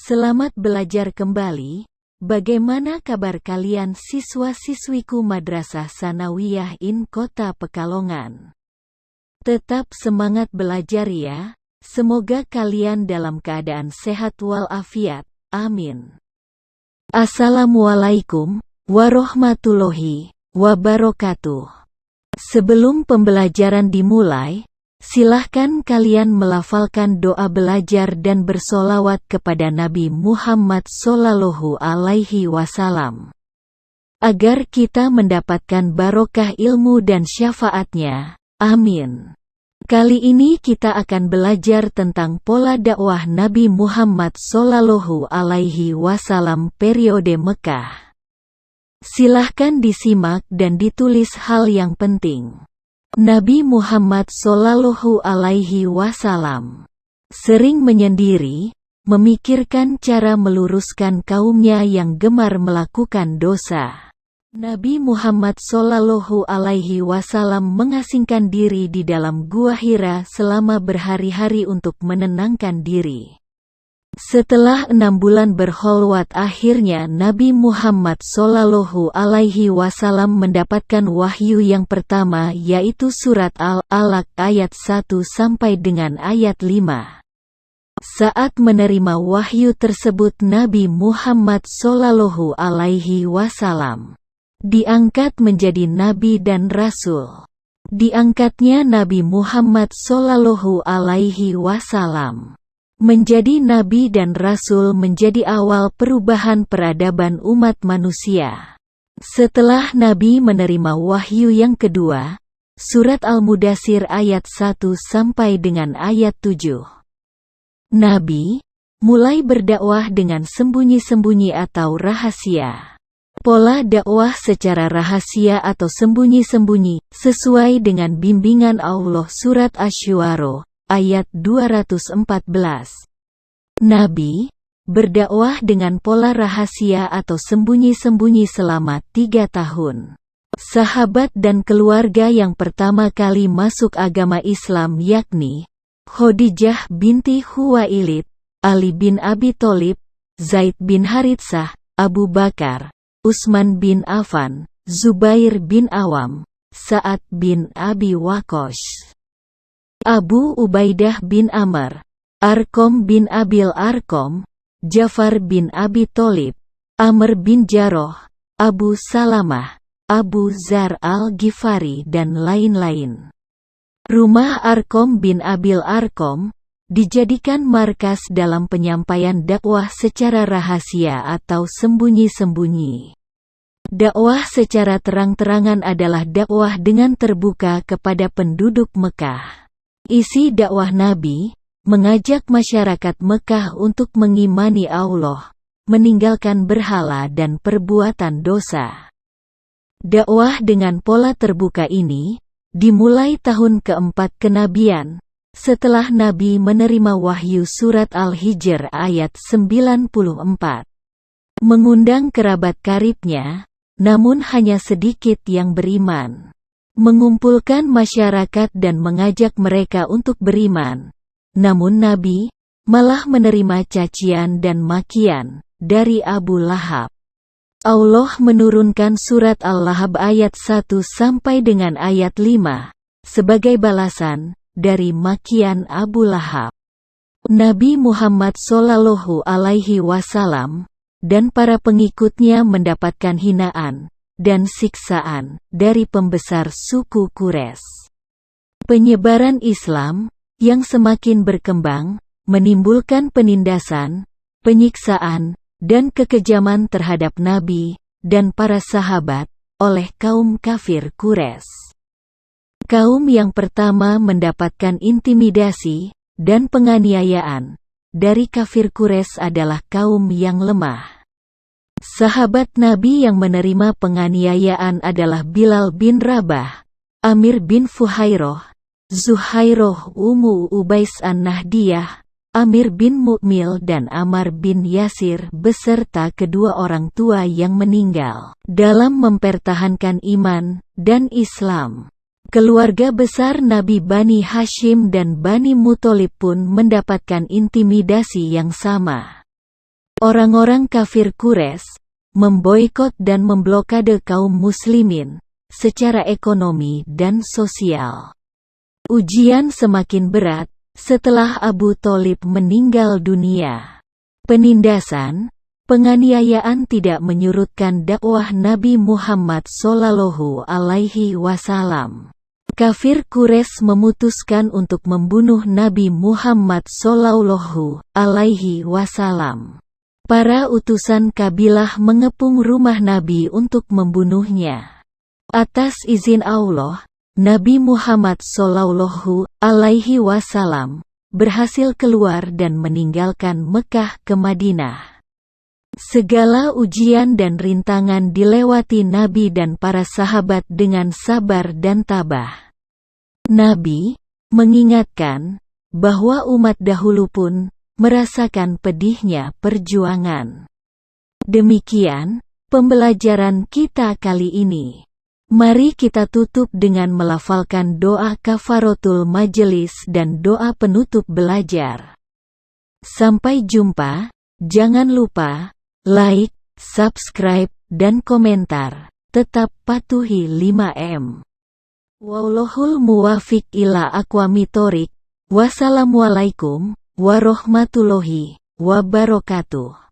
Selamat belajar kembali. Bagaimana kabar kalian siswa-siswiku Madrasah Sanawiyah in Kota Pekalongan? Tetap semangat belajar ya. Semoga kalian dalam keadaan sehat walafiat. Amin. Assalamualaikum warahmatullahi wabarakatuh. Sebelum pembelajaran dimulai, silahkan kalian melafalkan doa belajar dan bersolawat kepada Nabi Muhammad Sallallahu Alaihi Wasallam, agar kita mendapatkan barokah ilmu dan syafaatnya. Amin. Kali ini kita akan belajar tentang pola dakwah Nabi Muhammad Sallallahu Alaihi Wasallam periode Mekah. Silahkan disimak dan ditulis hal yang penting. Nabi Muhammad Sallallahu Alaihi Wasallam sering menyendiri, memikirkan cara meluruskan kaumnya yang gemar melakukan dosa. Nabi Muhammad Sallallahu Alaihi Wasallam mengasingkan diri di dalam Gua Hira selama berhari-hari untuk menenangkan diri. Setelah 6 bulan berkholwat, akhirnya Nabi Muhammad Sallallahu Alaihi Wasallam mendapatkan wahyu yang pertama, yaitu surat Al-Alaq ayat 1 sampai dengan ayat 5. Saat menerima wahyu tersebut, Nabi Muhammad Sallallahu Alaihi Wasallam diangkat menjadi nabi dan rasul. Diangkatnya Nabi Muhammad Sallallahu Alaihi Wasallam menjadi nabi dan rasul menjadi awal perubahan peradaban umat manusia. Setelah Nabi menerima wahyu yang kedua, surat Al-Mudaththir ayat 1 sampai dengan ayat 7. Nabi mulai berdakwah dengan sembunyi-sembunyi atau rahasia. Pola dakwah secara rahasia atau sembunyi-sembunyi, sesuai dengan bimbingan Allah surat Asy-Syu'ara ayat 214. Nabi berdakwah dengan pola rahasia atau sembunyi-sembunyi selama 3 tahun. Sahabat dan keluarga yang pertama kali masuk agama Islam yakni Khadijah binti Khuwailid, Ali bin Abi Thalib, Zaid bin Haritsah, Abu Bakar, Utsman bin Affan, Zubair bin Awam, Sa'ad bin Abi Waqqas, Abu Ubaidah bin Amr, Arqam bin Abil Arqam, Ja'far bin Abi Thalib, Amr bin Jarrah, Abu Salamah, Abu Dzar al-Ghifari dan lain-lain. Rumah Arqam bin Abil Arqam dijadikan markas dalam penyampaian dakwah secara rahasia atau sembunyi-sembunyi. Dakwah secara terang-terangan adalah dakwah dengan terbuka kepada penduduk Mekah. Isi dakwah Nabi mengajak masyarakat Mekah untuk mengimani Allah, meninggalkan berhala dan perbuatan dosa. Dakwah dengan pola terbuka ini dimulai tahun keempat kenabian, setelah Nabi menerima wahyu surat Al-Hijr ayat 94. Mengundang kerabat karibnya, namun hanya sedikit yang beriman. Mengumpulkan masyarakat dan mengajak mereka untuk beriman. Namun Nabi malah menerima cacian dan makian dari Abu Lahab. Allah menurunkan surat Al-Lahab ayat 1 sampai dengan ayat 5 sebagai balasan dari makian Abu Lahab. Nabi Muhammad Sallallahu Alaihi Wasallam dan para pengikutnya mendapatkan hinaan dan siksaan dari pembesar suku Quraisy. Penyebaran Islam yang semakin berkembang menimbulkan penindasan, penyiksaan, dan kekejaman terhadap Nabi dan para sahabat oleh kaum kafir Quraisy. Kaum yang pertama mendapatkan intimidasi dan penganiayaan dari kafir Quraisy adalah kaum yang lemah. Sahabat Nabi yang menerima penganiayaan adalah Bilal bin Rabah, Amir bin Fuhairah, Zuhairah Ummu Ubais an-Nahdiyah, Amir bin Mu'mil dan Ammar bin Yasir beserta kedua orang tua yang meninggal dalam mempertahankan iman dan Islam. Keluarga besar Nabi Bani Hashim dan Bani Muthalib pun mendapatkan intimidasi yang sama. Orang-orang kafir Quraisy memboikot dan memblokade kaum muslimin secara ekonomi dan sosial. Ujian semakin berat setelah Abu Thalib meninggal dunia. Penindasan, penganiayaan tidak menyurutkan dakwah Nabi Muhammad SAW. Kafir Quraisy memutuskan untuk membunuh Nabi Muhammad SAW. Para utusan kabilah mengepung rumah Nabi untuk membunuhnya. Atas izin Allah, Nabi Muhammad SAW berhasil keluar dan meninggalkan Mekah ke Madinah. Segala ujian dan rintangan dilewati Nabi dan para sahabat dengan sabar dan tabah. Nabi mengingatkan bahwa umat dahulu pun merasakan pedihnya perjuangan. Demikian pembelajaran kita kali ini. Mari kita tutup dengan melafalkan doa kafaratul majelis dan doa penutup belajar. Sampai jumpa, jangan lupa like, subscribe, dan komentar. Tetap patuhi 5M. Wallahul muwafiq ila aqwamit thoriq. Wassalamualaikum warahmatullahi wabarakatuh.